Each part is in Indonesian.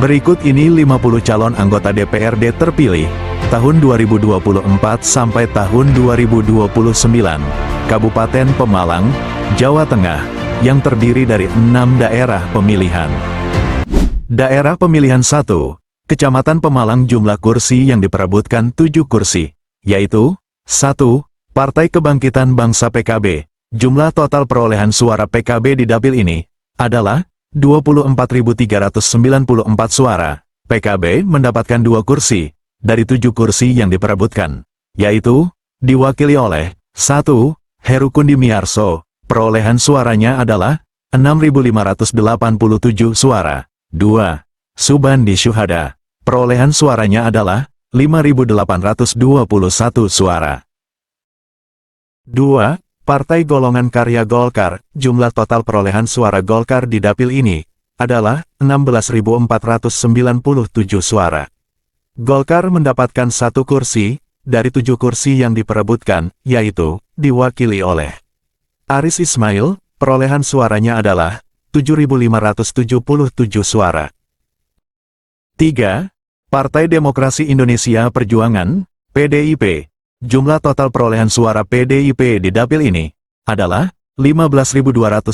Berikut ini 50 calon anggota DPRD terpilih tahun 2024 sampai tahun 2029, Kabupaten Pemalang, Jawa Tengah, yang terdiri dari 6 daerah pemilihan. Daerah pemilihan 1, Kecamatan Pemalang. Jumlah kursi yang diperebutkan 7 kursi, yaitu 1. Partai Kebangkitan Bangsa PKB. Jumlah total perolehan suara PKB di dapil ini adalah 24.394 suara. PKB mendapatkan 2 kursi dari 7 kursi yang diperebutkan, yaitu diwakili oleh 1. Herukundi Miarso, perolehan suaranya adalah 6.587 suara. 2. Subandi Syuhada, perolehan suaranya adalah 5.821 suara. 2. Partai Golongan Karya Golkar. Jumlah total perolehan suara Golkar di dapil ini adalah 16.497 suara. Golkar mendapatkan 1 kursi dari 7 kursi yang diperebutkan, yaitu diwakili oleh Aris Ismail, perolehan suaranya adalah 7.577 suara. 3. Partai Demokrasi Indonesia Perjuangan, PDIP. Jumlah total perolehan suara PDIP di dapil ini adalah 15.219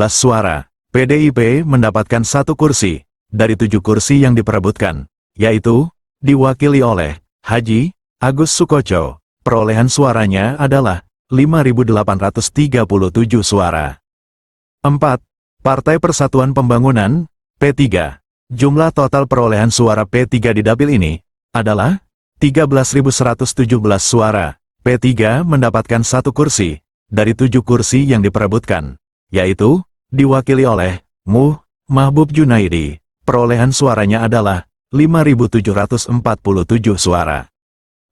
suara. PDIP mendapatkan 1 kursi dari 7 kursi yang diperebutkan, yaitu diwakili oleh Haji Agus Sukoco. Perolehan suaranya adalah 5.837 suara. 4. Partai Persatuan Pembangunan, P3. Jumlah total perolehan suara P3 di dapil ini adalah 13.117 suara. P3 mendapatkan 1 kursi dari 7 kursi yang diperebutkan, yaitu diwakili oleh Mahbub Junaidi. Perolehan suaranya adalah 5.747 suara.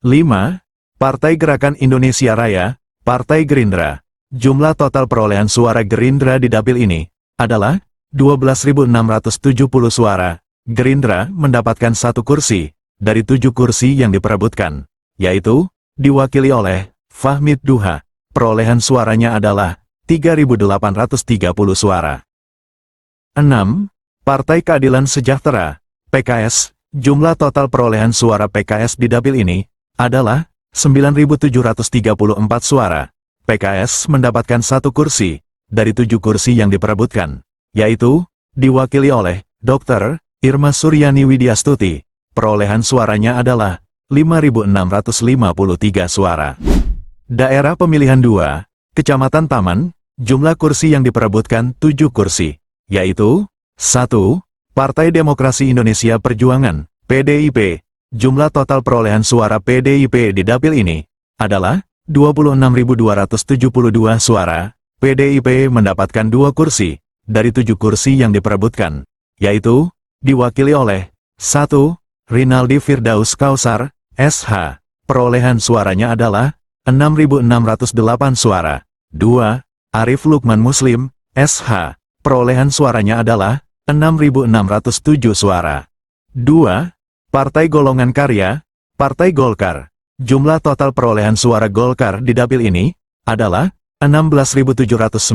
5. Partai Gerakan Indonesia Raya, Partai Gerindra. Jumlah total perolehan suara Gerindra di dapil ini adalah 12.670 suara. Gerindra mendapatkan 1 kursi dari 7 kursi yang diperebutkan, yaitu diwakili oleh Fahmid Duha. Perolehan suaranya adalah 3.830 suara. 6. Partai Keadilan Sejahtera, PKS. Jumlah total perolehan suara PKS di dapil ini adalah 9.734 suara. PKS mendapatkan 1 kursi dari 7 kursi yang diperebutkan, yaitu diwakili oleh Dr. Irma Suryani Widyastuti. Perolehan suaranya adalah 5.653 suara. Daerah pemilihan 2, Kecamatan Taman. Jumlah kursi yang diperebutkan 7 kursi, yaitu 1. Partai Demokrasi Indonesia Perjuangan, PDIP. Jumlah total perolehan suara PDIP di dapil ini adalah 26.272 suara. PDIP mendapatkan 2 kursi dari 7 kursi yang diperebutkan, yaitu diwakili oleh 1. Rinaldi Firdaus Kausar, SH. Perolehan suaranya adalah 6.608 suara. 2. Arif Lukman Muslim, SH. Perolehan suaranya adalah 6.607 suara. 2. Partai Golongan Karya, Partai Golkar. Jumlah total perolehan suara Golkar di dapil ini adalah 16.791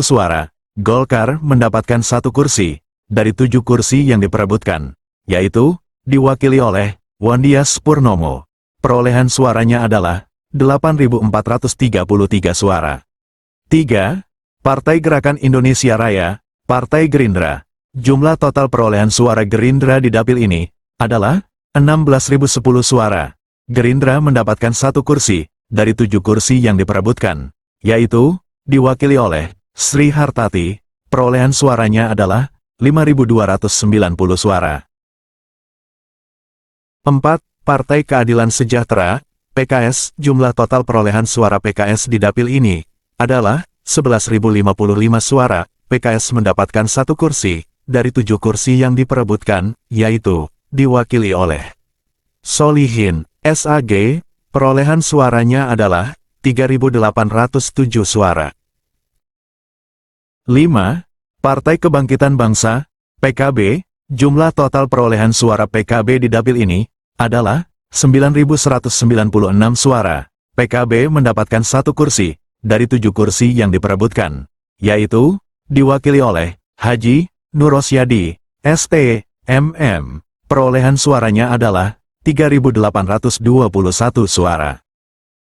suara. Golkar mendapatkan 1 kursi dari 7 kursi yang diperebutkan, yaitu diwakili oleh Wandias Purnomo. Perolehan suaranya adalah 8.433 suara. 3. Partai Gerakan Indonesia Raya, Partai Gerindra. Jumlah total perolehan suara Gerindra di dapil ini adalah 16.010 suara. Gerindra mendapatkan 1 kursi dari 7 kursi yang diperebutkan, yaitu diwakili oleh Sri Hartati. Perolehan suaranya adalah 5.290 suara. 4. Partai Keadilan Sejahtera, PKS. Jumlah total perolehan suara PKS di dapil ini adalah 11.055 suara. PKS mendapatkan 1 kursi dari 7 kursi yang diperebutkan, yaitu diwakili oleh Solihin, SAG. Perolehan suaranya adalah 3.807 suara. 5. Partai Kebangkitan Bangsa, PKB. Jumlah total perolehan suara PKB di dapil ini adalah 9.196 suara. PKB mendapatkan 1 kursi dari 7 kursi yang diperebutkan, yaitu diwakili oleh Haji Nur Rosyadi, ST. MM. Perolehan suaranya adalah 3.821 suara.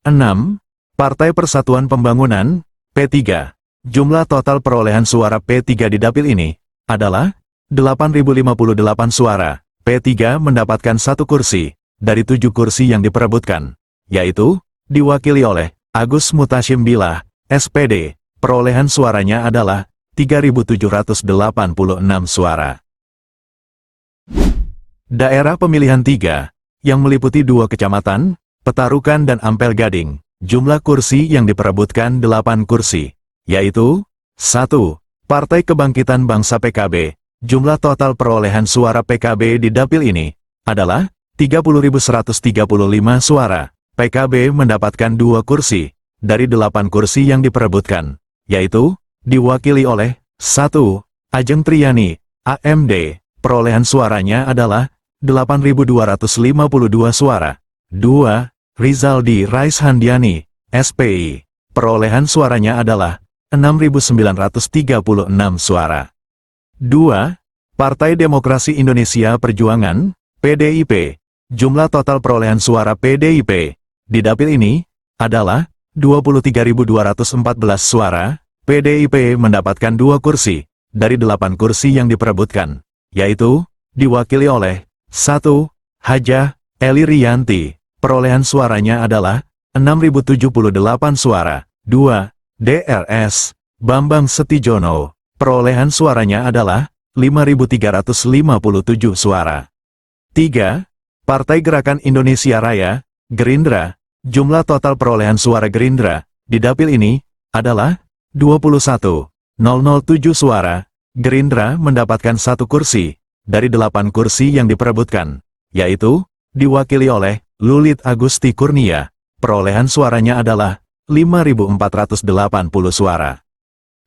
6. Partai Persatuan Pembangunan, P3. Jumlah total perolehan suara P3 di dapil ini adalah 8.058 suara. P3 mendapatkan 1 kursi dari 7 kursi yang diperebutkan, yaitu diwakili oleh Agus Mutasyim Billah, SPD. Perolehan suaranya adalah 3.786 suara. Daerah pemilihan 3, yang meliputi 2 kecamatan, Petarukan dan Ampel Gading. Jumlah kursi yang diperebutkan 8 kursi, yaitu 1. Partai Kebangkitan Bangsa PKB. Jumlah total perolehan suara PKB di dapil ini adalah 30.135 suara. PKB mendapatkan 2 kursi dari 8 kursi yang diperebutkan, yaitu diwakili oleh 1. Ajeng Triyani, AMD. Perolehan suaranya adalah 8.252 suara. 2. Rizaldi Raishandiani, SPI. Perolehan suaranya adalah 6.936 suara. 2. Partai Demokrasi Indonesia Perjuangan, PDIP. Jumlah total perolehan suara PDIP di dapil ini adalah 23.214 suara. PDIP mendapatkan 2 kursi dari 8 kursi yang diperebutkan, yaitu diwakili oleh 1. Hajah Eli Rianti. Perolehan suaranya adalah 6.078 suara. 2. DRS Bambang Setijono. Perolehan suaranya adalah 5.357 suara. 3. Partai Gerakan Indonesia Raya, Gerindra. Jumlah total perolehan suara Gerindra di dapil ini adalah 21.007 suara. Gerindra mendapatkan 1 kursi dari 8 kursi yang diperebutkan, yaitu diwakili oleh Lulit Agusti Kurnia. Perolehan suaranya adalah 5.480 suara.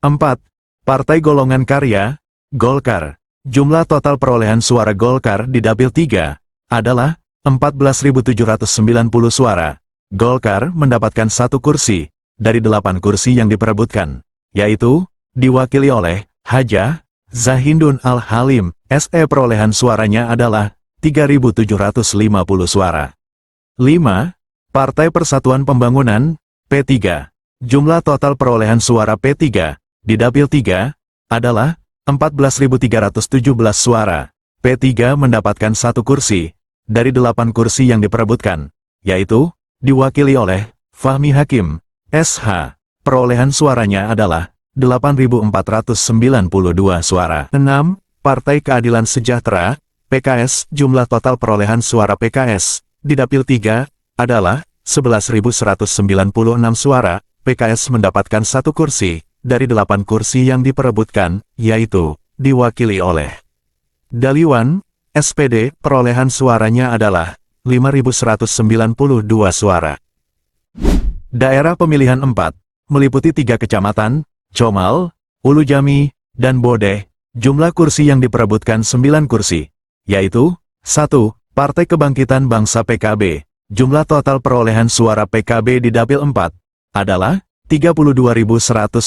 4. Partai Golongan Karya, Golkar. Jumlah total perolehan suara Golkar di dapil 3 adalah 14.790 suara. Golkar mendapatkan 1 kursi dari 8 kursi yang diperebutkan, yaitu diwakili oleh Hajah Zahindun Al-Halim, SE. Perolehan suaranya adalah 3.750 suara. 5. Partai Persatuan Pembangunan, P3. Jumlah total perolehan suara P3 di dapil 3 adalah 14.317 suara. P3 mendapatkan 1 kursi dari 8 kursi yang diperebutkan, yaitu diwakili oleh Fahmi Hakim, SH. Perolehan suaranya adalah 8.492 suara. 6. Partai Keadilan Sejahtera, PKS. Jumlah total perolehan suara PKS di dapil 3 adalah 11.196 suara. PKS mendapatkan 1 kursi dari 8 kursi yang diperebutkan, yaitu diwakili oleh Daliwan, SPD. Perolehan suaranya adalah 5.192 suara. Daerah pemilihan 4 meliputi 3 kecamatan, Comal, Ulu Jami, dan Bodeh. Jumlah kursi yang diperebutkan 9 kursi, yaitu 1. Partai Kebangkitan Bangsa PKB. Jumlah total perolehan suara PKB di dapil 4 adalah 32.155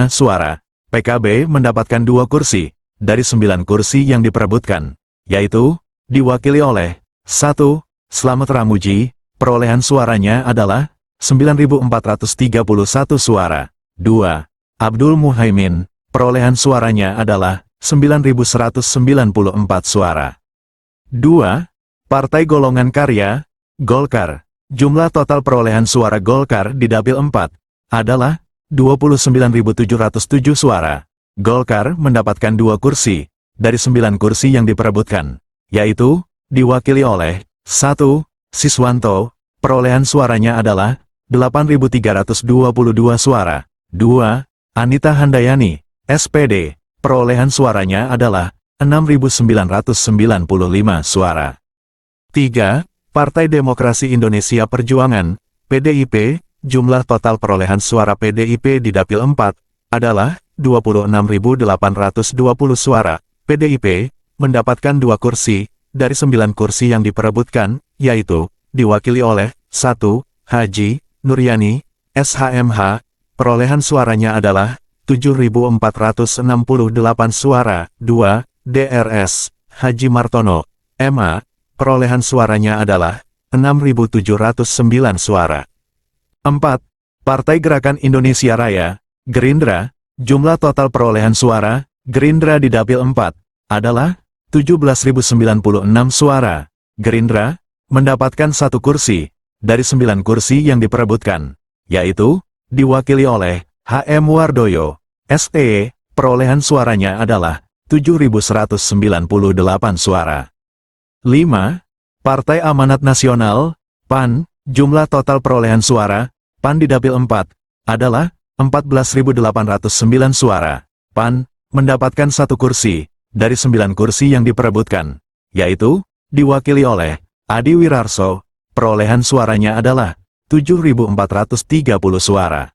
suara. PKB mendapatkan 2 kursi dari 9 kursi yang diperebutkan, yaitu diwakili oleh 1. Slamet Ramuji. Perolehan suaranya adalah 9.431 suara. 2. Abdul Muhaimin. Perolehan suaranya adalah 9.194 suara. 2. Partai Golongan Karya, Golkar. Jumlah total perolehan suara Golkar di dapil 4 adalah 29.707 suara. Golkar mendapatkan 2 kursi dari 9 kursi yang diperebutkan, yaitu diwakili oleh 1. Siswanto. Perolehan suaranya adalah 8.322 suara. 2. Anita Handayani, SPD. Perolehan suaranya adalah 6.995 suara. 3. Partai Demokrasi Indonesia Perjuangan, PDIP. Jumlah total perolehan suara PDIP di dapil 4 adalah 26.820 suara. PDIP mendapatkan 2 kursi dari 9 kursi yang diperebutkan, yaitu diwakili oleh 1. Haji Nuryani, SHMH. Perolehan suaranya adalah 7.468 suara. 2. DRS Haji Martono, MA, perolehan suaranya adalah 6.709 suara. 4. Partai Gerakan Indonesia Raya, Gerindra, jumlah total perolehan suara, Gerindra di Dapil 4, adalah 17.096 suara. Gerindra mendapatkan 1 kursi dari 9 kursi yang diperebutkan, yaitu diwakili oleh HM Wardoyo, SE, perolehan suaranya adalah 7.198 suara. 5. Partai Amanat Nasional, PAN, jumlah total perolehan suara, PAN di Dapil 4, adalah 14.809 suara. PAN mendapatkan 1 kursi dari 9 kursi yang diperebutkan, yaitu diwakili oleh Adi Wirarso, perolehan suaranya adalah 7.430 suara.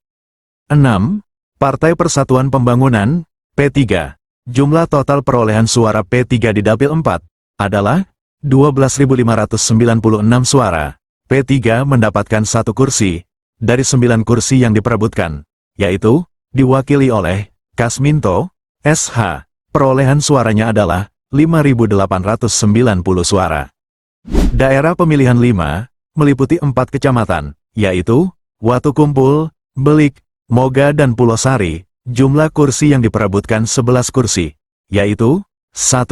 6. Partai Persatuan Pembangunan, P3, jumlah total perolehan suara P3 di Dapil 4, adalah 12.596 suara. P3 mendapatkan 1 kursi dari 9 kursi yang diperebutkan, yaitu diwakili oleh Kasminto, SH, perolehan suaranya adalah 5.890 suara. Daerah pemilihan 5, meliputi 4 kecamatan, yaitu Watu Kumpul, Belik, Moga dan Pulau Sari. Jumlah kursi yang diperebutkan 11 kursi, yaitu 1.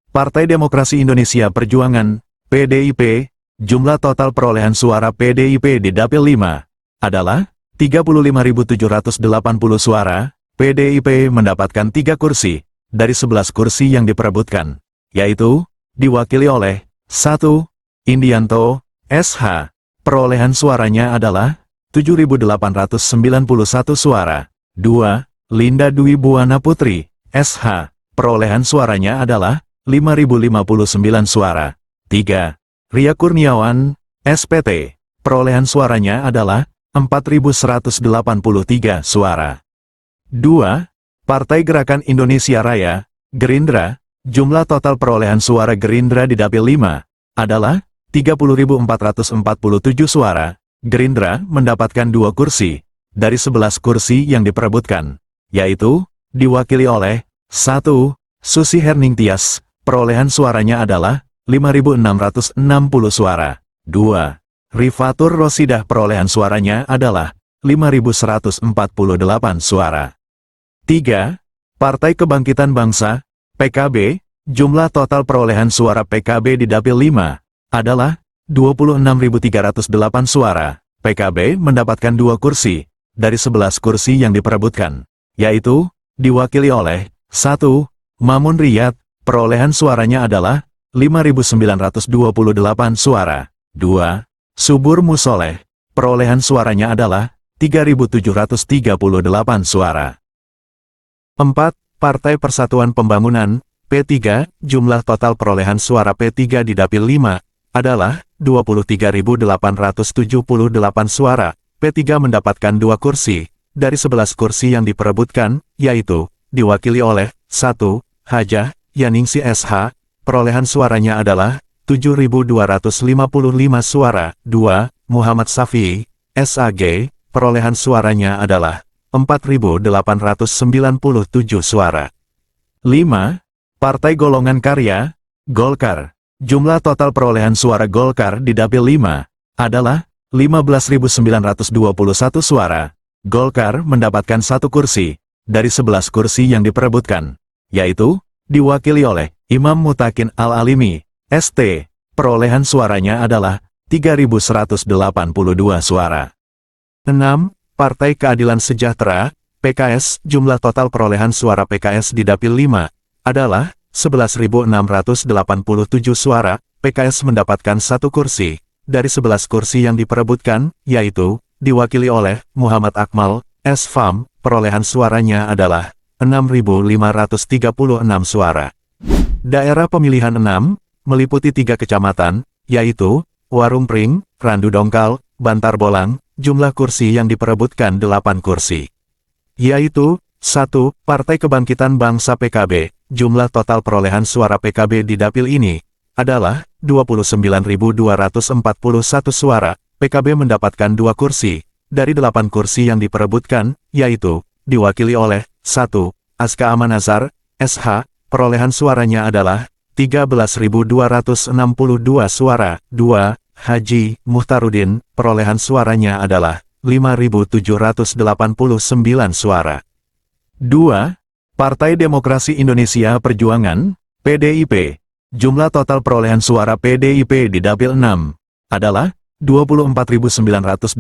Partai Demokrasi Indonesia Perjuangan, PDIP, jumlah total perolehan suara PDIP di Dapil 5 adalah 35.780 suara. PDIP mendapatkan 3 kursi dari 11 kursi yang diperebutkan, yaitu diwakili oleh 1. Indianto, SH, perolehan suaranya adalah 7.891 suara. 2. Linda Dwi Buana Putri, SH, perolehan suaranya adalah 5.059 suara. 3. Ria Kurniawan, SPT, perolehan suaranya adalah 4.183 suara. 2. Partai Gerakan Indonesia Raya, Gerindra, jumlah total perolehan suara Gerindra di Dapil 5 adalah 30.447 suara. Gerindra mendapatkan 2 kursi dari 11 kursi yang diperebutkan, yaitu diwakili oleh 1. Susi Herningtyas, perolehan suaranya adalah 5.660 suara. 2. Rifatur Rosidah, perolehan suaranya adalah 5.148 suara. 3. Partai Kebangkitan Bangsa, PKB, jumlah total perolehan suara PKB di Dapil 5 adalah 26.308 suara. PKB mendapatkan 2 kursi dari 11 kursi yang diperebutkan, yaitu diwakili oleh 1. Mamun Riyad, perolehan suaranya adalah 5.928 suara. 2. Subur Musoleh, perolehan suaranya adalah 3.738 suara. 4. Partai Persatuan Pembangunan, P3, jumlah total perolehan suara P3 di Dapil 5 adalah 23.878 suara. P3 mendapatkan 2 kursi dari 11 kursi yang diperebutkan, yaitu diwakili oleh 1. Hajah Yaningsi SH, perolehan suaranya adalah 7.255 suara. 2. Muhammad Safi, SAG, perolehan suaranya adalah 4.897 suara. 5. Partai Golongan Karya, Golkar, jumlah total perolehan suara Golkar di Dapil 5 adalah 15.921 suara. Golkar mendapatkan 1 kursi dari 11 kursi yang diperebutkan, yaitu diwakili oleh Imam Mutakin Al-Alimi, ST, perolehan suaranya adalah 3.182 suara. 6. Partai Keadilan Sejahtera, PKS, jumlah total perolehan suara PKS di Dapil 5 adalah 11.687 suara. PKS mendapatkan 1 kursi dari 11 kursi yang diperebutkan, yaitu diwakili oleh Muhammad Akmal, SFAM, perolehan suaranya adalah 6.536 suara. Daerah pemilihan 6, meliputi 3 kecamatan, yaitu Warumpring, Randu Dongkal, Bantar Bolang. Jumlah kursi yang diperebutkan 8 kursi, yaitu 1. Partai Kebangkitan Bangsa PKB, jumlah total perolehan suara PKB di Dapil ini adalah 29.241 suara. PKB mendapatkan 2 kursi dari 8 kursi yang diperebutkan, yaitu diwakili oleh 1. Aska Amanazar, SH, perolehan suaranya adalah 13.262 suara. 2. Haji Muhtarudin, perolehan suaranya adalah 5.789 suara. 2. Partai Demokrasi Indonesia Perjuangan, PDIP, jumlah total perolehan suara PDIP di Dapil 6 adalah 24.980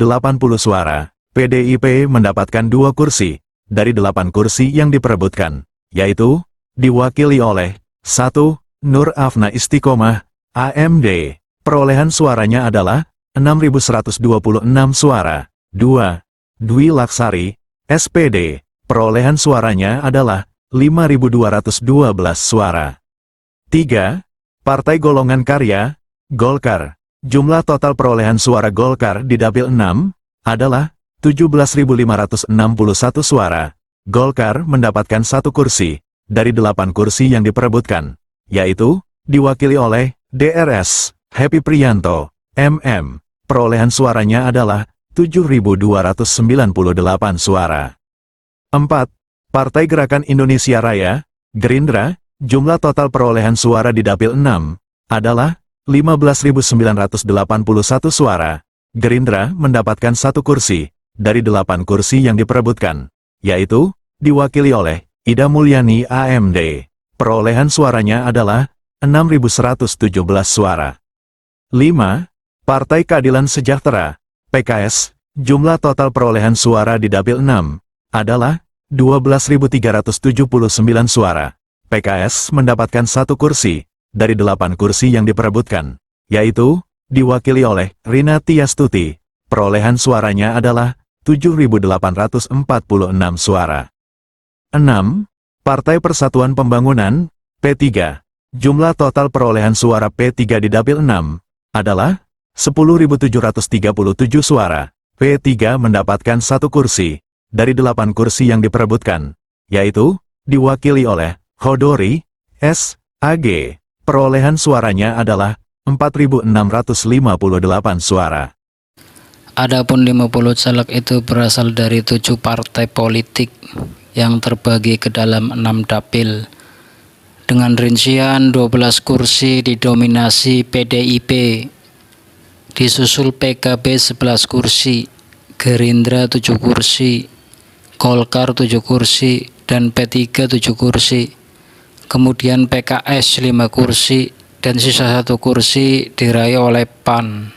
suara. PDIP mendapatkan 2 kursi dari 8 kursi yang diperebutkan, yaitu diwakili oleh 1. Nur Afna Istiqomah, AMD, perolehan suaranya adalah 6.126 suara. 2. Dwi Laksari, SPD, perolehan suaranya adalah 5.212 suara. 3. Partai Golongan Karya, Golkar, jumlah total perolehan suara Golkar di Dapil 6 adalah 17.561 suara. Golkar mendapatkan 1 kursi dari 8 kursi yang diperebutkan, yaitu diwakili oleh DRS Happy Priyanto, MM, perolehan suaranya adalah 7.298 suara. 4. Partai Gerakan Indonesia Raya, Gerindra, jumlah total perolehan suara di Dapil 6 adalah 15.981 suara. Gerindra mendapatkan 1 kursi dari 8 kursi yang diperebutkan, yaitu diwakili oleh Ida Mulyani AMD. Perolehan suaranya adalah 6.117 suara. 5. Partai Keadilan Sejahtera, PKS, jumlah total perolehan suara di Dapil 6 adalah 12.379 suara. PKS mendapatkan 1 kursi dari 8 kursi yang diperebutkan, yaitu diwakili oleh Rina Tiastuti. Perolehan suaranya adalah 7.846 suara. 6. Partai Persatuan Pembangunan, P3, jumlah total perolehan suara P3 di Dapil 6 adalah 10.737 suara. P3 mendapatkan 1 kursi dari 8 kursi yang diperebutkan, yaitu diwakili oleh Khodori S.A.G. Perolehan suaranya adalah 4.658 suara. Adapun 50 caleg itu berasal dari 7 partai politik yang terbagi ke dalam 6 dapil. Dengan rincian 12 kursi didominasi PDIP, disusul PKB 11 kursi, Gerindra 7 kursi, Golkar 7 kursi, dan P3 7 kursi. Kemudian PKS 5 kursi, dan sisa 1 kursi diraih oleh PAN.